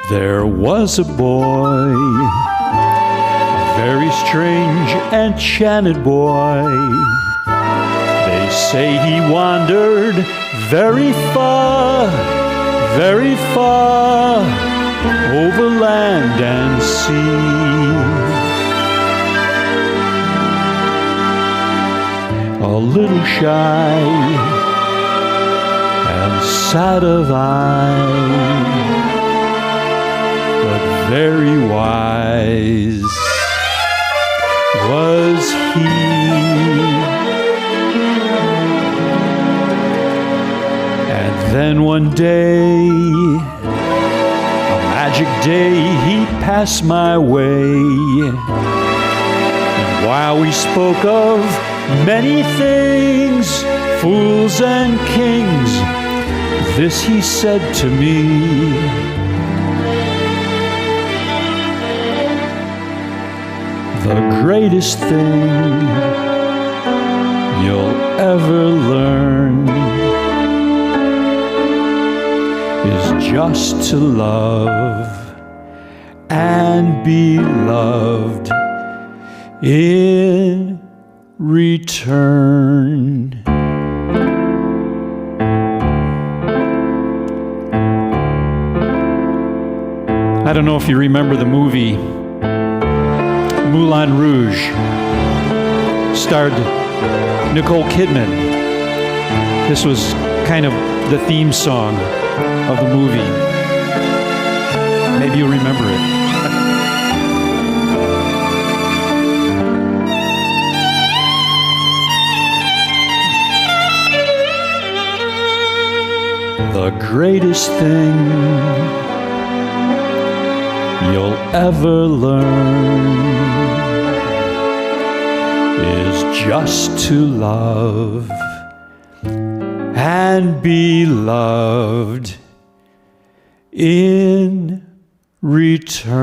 There was a boy, a very strange, enchanted boy. They say he wandered very far, over land and sea. A little shy and sad of eye, but very wise was he. And then one day, a magic day, he passed my way. And while we spoke of many things, fools and kings, this he said to me: the greatest thing you'll ever learn is just to love and be loved in return. I don't know if you remember the movie Moulin Rouge. Starred Nicole Kidman. This was kind of the theme song of the movie. Maybe you'll remember it. The greatest thing you'll ever learn is just to love and be loved in return.